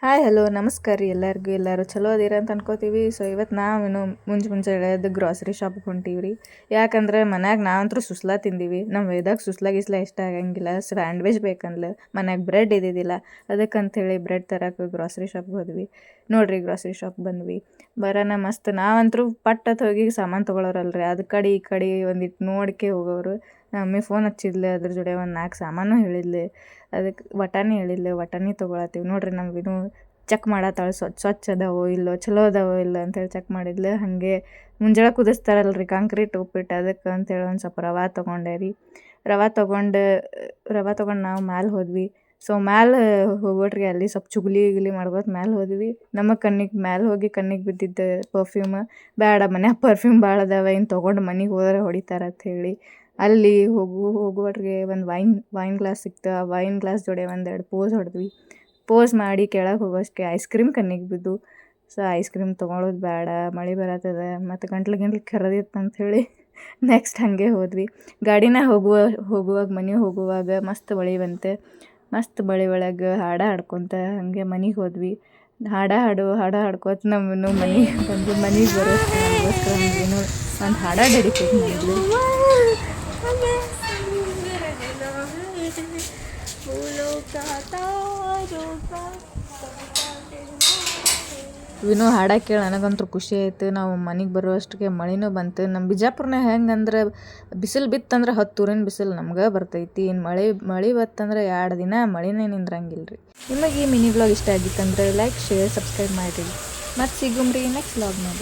Hi hello ನಮಸ್ಕಾರ ರೀ ಎಲ್ಲರಿಗೂ. ಎಲ್ಲರೂ ಚಲೋ ಅದೀರ ಅಂತ ಅನ್ಕೋತೀವಿ. ಸೊ ಇವತ್ತು ನಾವೇನು ಮುಂಚೆ ಎಳೆಯೋದು ಗ್ರಾಸರಿ ಶಾಪಿಗೆ ಹೊಂಟೀವಿ ರೀ. ಯಾಕಂದ್ರೆ ಮನ್ಯಾಗ ನಾವಂತರೂ ಸುಸ್ಲಾ ತಿಂದೀವಿ. ನಮ್ಮ ವೇದಾಗ ಸುಸ್ಲಾ ಗಿಸ್ಲಾ ಇಷ್ಟ ಆಗಂಗಿಲ್ಲ. ಸ್ಯಾಂಡ್ವಿಚ್ ಬೇಕಂದ್ಲು, ಮನ್ಯಾಗ ಬ್ರೆಡ್ ಇದ್ದಿದ್ದಿಲ್ಲ. ಅದಕ್ಕಂಥೇಳಿ ಬ್ರೆಡ್ ತರಕ್ಕೆ ಗ್ರಾಸರಿ ಶಾಪ್ಗೆ ಹೋದ್ವಿ. ನೋಡ್ರಿ ಗ್ರಾಸರಿ ಶಾಪ್ ಬಂದ್ವಿ. ಬರೋಣ ಮಸ್ತ್ ನಾವಂತರೂ ಪಟ್ಟತ್ ಹೋಗಿ ಸಾಮಾನು ತೊಗೊಳೋರಲ್ರಿ. ಅದು ಕಡೆ ಈ ಕಡೆ ಒಂದಿಟ್ಟು ನೋಡ್ಕೆ ಹೋಗೋರು. ಮಮ್ಮಿ ಫೋನ್ ಹಚ್ಚಿದ್ಲು, ಅದ್ರ ಜೊತೆ ಒಂದು 4 ಸಾಮಾನು ಹೇಳಿದ್ಲು. ಅದಕ್ಕೆ ವಟಾಣಿ ಹೇಳಿದ್ಲು, ವಟಾಣಿ ತೊಗೊಳತ್ತೀವಿ. ನೋಡ್ರಿ ನಮ್ಗಿನ್ನೂ ಚೆಕ್ ಮಾಡತ್ತಾಳೆ, ಸ್ವಚ್ಛ ಅದಾವೋ ಇಲ್ಲೋ, ಚಲೋ ಅದಾವೋ ಇಲ್ಲ ಅಂತೇಳಿ ಚೆಕ್ ಮಾಡಿದ್ಲು. ಹಾಗೆ ಮುಂಜಾನೆ ಕುದಿಸ್ತಾರಲ್ರಿ ಕಾಂಕ್ರೀಟ್ ಉಪ್ಪಿಟ್ಟು, ಅದಕ್ಕೆ ಅಂತೇಳಿ ಒಂದು ಸ್ವಲ್ಪ ರವೆ ತೊಗೊಂಡೆ ರೀ. ರವೆ ತೊಗೊಂಡು ನಾವು ಮ್ಯಾಲೆ ಹೋದ್ವಿ. ಸೊ ಮ್ಯಾಲೆ ಹೋಗೋಟ್ರಿಗೆ ಅಲ್ಲಿ ಸ್ವಲ್ಪ ಚುಗ್ಲಿ ಮಾಡ್ಕೋತ ಮ್ಯಾಲೆ ಹೋದ್ವಿ. ನಮ್ಮ ಮ್ಯಾಲೆ ಹೋಗಿ ಕಣ್ಣಿಗೆ ಬಿದ್ದಿದ್ದ ಪರ್ಫ್ಯೂಮ್ ಬೇಡ, ಮನ್ಯಾಗ ಪರ್ಫ್ಯೂಮ್ ಭಾಳ ಅದಾವ, ಇನ್ನು ತೊಗೊಂಡು ಮನೆಗೆ ಹೋದ್ರೆ ಹೊಡಿತಾರೆ ಅಂಥೇಳಿ ಅಲ್ಲಿ ಹೋಗುವಟ್ರಿಗೆ ಒಂದು ವೈನ್ ಗ್ಲಾಸ್ ಸಿಕ್ತು. ಆ ವೈನ್ ಗ್ಲಾಸ್ ಜೋಡಿ ಒಂದೆರಡು ಪೋಸ್ ಹೊಡೆದ್ವಿ. ಪೋಸ್ ಮಾಡಿ ಕೆಳಗೆ ಹೋಗೋಷ್ಟಕ್ಕೆ ಐಸ್ ಕ್ರೀಮ್ ಕಣ್ಣಿಗೆ ಬಿದ್ದು. ಸೊ ಐಸ್ ಕ್ರೀಮ್ ತೊಗೊಳೋದು ಬೇಡ, ಮಳೆ ಬರತ್ತದ, ಮತ್ತು ಗಂಟ್ಲು ಕೆರೆದಿತ್ತು ಅಂಥೇಳಿ ನೆಕ್ಸ್ಟ್ ಹಾಗೆ ಹೋದ್ವಿ. ಗಾಡಿನ ಹೋಗುವಾಗ ಮನೆಗೆ ಹೋಗುವಾಗ ಮಸ್ತ್ ಮಳೆ ಬಂತು. ಮಸ್ತ್ ಮಳೆ ಒಳಗೆ ಹಾಡ್ಕೊತ ಹಾಗೆ ಮನೆಗೆ ಹೋದ್ವಿ. ಹಾಡ್ಕೋತ ನಮ್ಮನ್ನು ಮನೆಗೆ ಬಂದು ಮನೆಗೆ ಬರೋಷ್ಟು ನಮಗೋಸ್ಕರ ಏನೋ ಒಂದು ಡೆಡಿಕೇಟ್ ಮಾಡಿದ್ವಿ. ವಿನೋ ಹಾಡ ಕೇಳಿ ನನಗಂತೂ ಖುಷಿ ಆಯ್ತು. ನಾವು ಮನೆಗೆ ಬರುವಷ್ಟಿಗೆ ಮಳೆನೂ ಬಂತು. ನಮ್ಮ ಬಿಜಾಪುರನ ಹೆಂಗಂದ್ರೆ ಬಿಸಿಲು ಬಿತ್ತಂದ್ರೆ 10 ಊರಿನ ಬಿಸಿಲು ನಮ್ಗೆ ಬರ್ತೈತಿ. ಇನ್ನು ಮಳೆ ಬತ್ತಂದ್ರೆ 2 ದಿನ ಮಳೆನೇ ನಿಂದ್ರಂಗಿಲ್ಲ ರೀ. ನಿಮಗೆ ಈ ಮಿನಿ ವ್ಲಾಗ್ ಇಷ್ಟ ಆಗಿತ್ತಂದ್ರೆ ಲೈಕ್, ಶೇರ್, ಸಬ್ಸ್ಕ್ರೈಬ್ ಮಾಡಿರಿ. ಮತ್ತು ಸಿಗುಮ್ರಿ ನೆಕ್ಸ್ಟ್ ವ್ಲಾಗ್ನಾಗ.